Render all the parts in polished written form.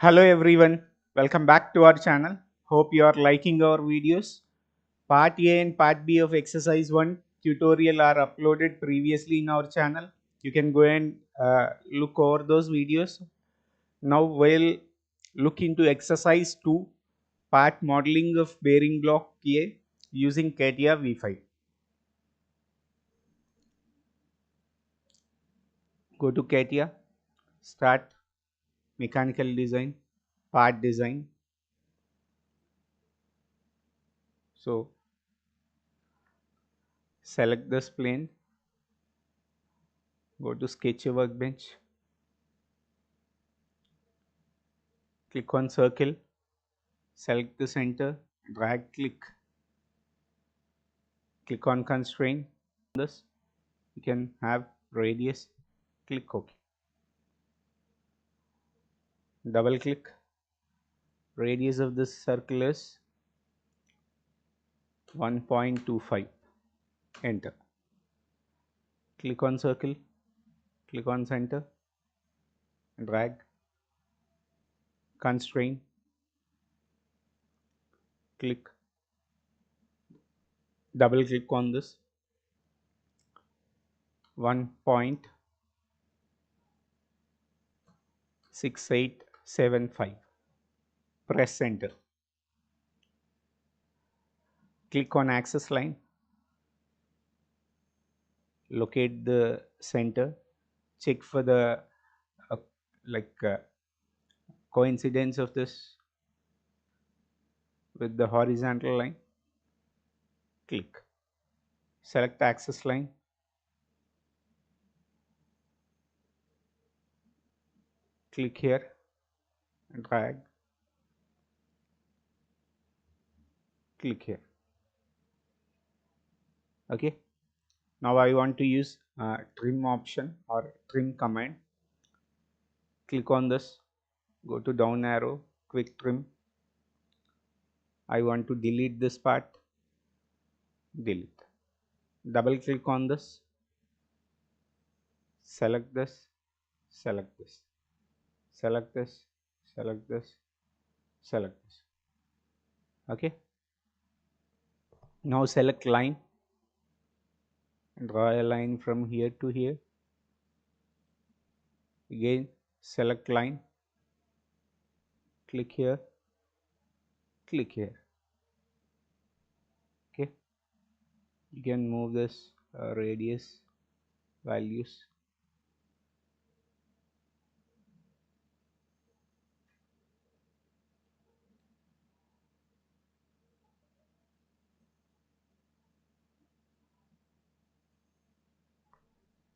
Hello everyone, welcome back to our channel. Hope you are liking our videos. Part A and Part B of exercise 1 tutorial are uploaded previously in our channel. You can go and look over those videos. Now we'll look into exercise 2, part modeling of bearing block A using CATIA V5. Go to CATIA, start mechanical design, part design. So select this plane, go to sketch a workbench, click on circle, select the center, drag, click on constraint. This you can have radius, click OK. Double click, radius of this circle is 1.25. Enter. Click on circle, click on center, drag, constraint, click, double click on this 1.6875. Press enter. Click on axis line, locate the center, check for the uh, like coincidence of this with the horizontal line. Click, select axis line, click here, drag, click here. Okay, now I want to use trim option or trim command. Click on this, go to down arrow, quick trim. I want to delete this part, delete. Double click on this, select this, select this, select this, select this, select this. Okay, now select line, draw a line from here to here. Again select line, click here, click here. Okay, you can move this radius values.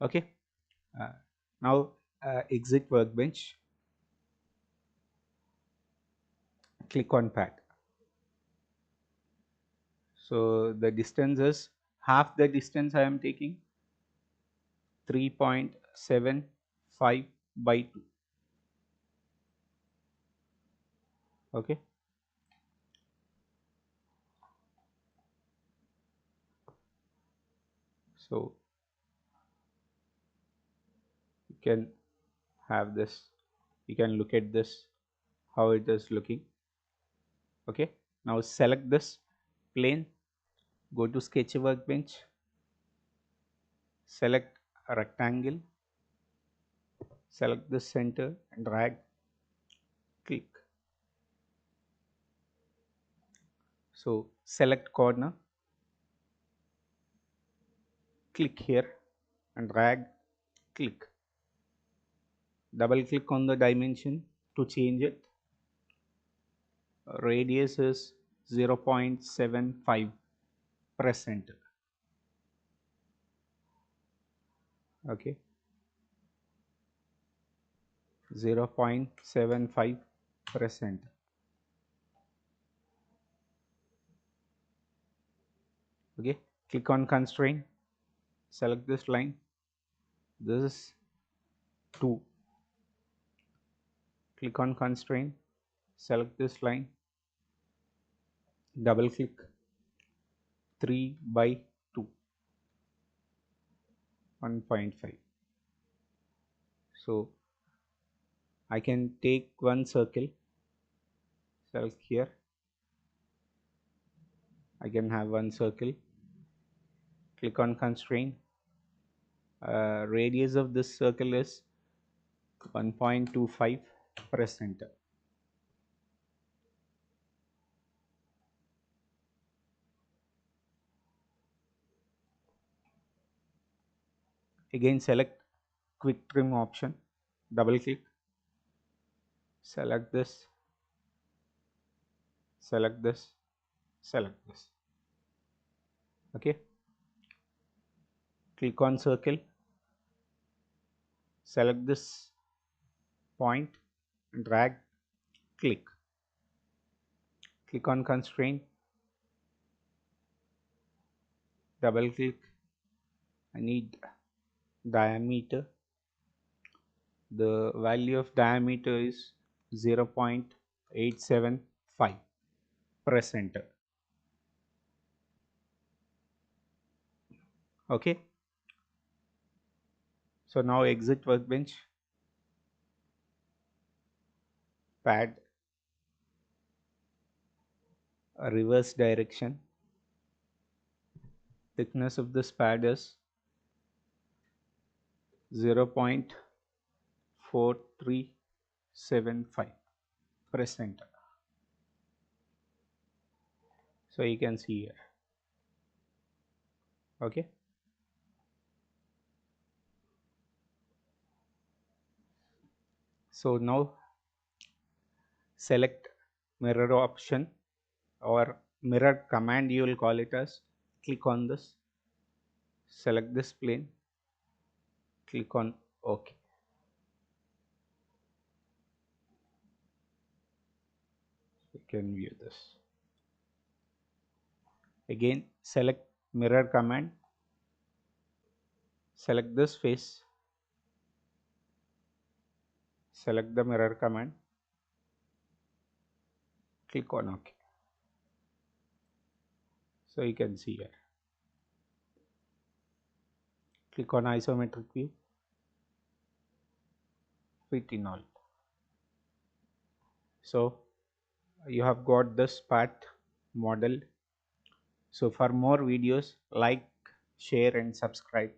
Okay, uh, now exit workbench, click on pad. So the distance is half the distance I am taking, 3.75 by 2. Okay, so you can have this, you can look at this how it is looking. Okay, now select this plane, go to sketch workbench, select a rectangle, select the center and drag, click. So select corner, click here and drag, click. Double click on the dimension to change it. Radius is 0.75. Press enter. Okay, 0.75. Press enter. Okay, click on constraint, select this line, this is 2. Click on constraint, select this line, double click, 3 by 2, 1.5. So I can take one circle, select here. I can have one circle, click on constraint. Radius of this circle is 1.25, press enter. Again select quick trim option, double click, select this, select this, select this. Okay, click on circle, select this point, drag, click, click on constraint, double click. I need diameter. The value of diameter is 0.875. Press enter. Okay, so now exit workbench, pad, reverse direction. Thickness of this pad is 0.4375. Press enter. So you can see here. Okay, so now select mirror option or mirror command, you will call it as. Click on this, select this plane, click on OK. You can view this. Again select mirror command, select this face, select the mirror command, click on OK. So you can see here. Click on isometric view, fit in all. So you have got this part modeled. So for more videos, like, share and subscribe.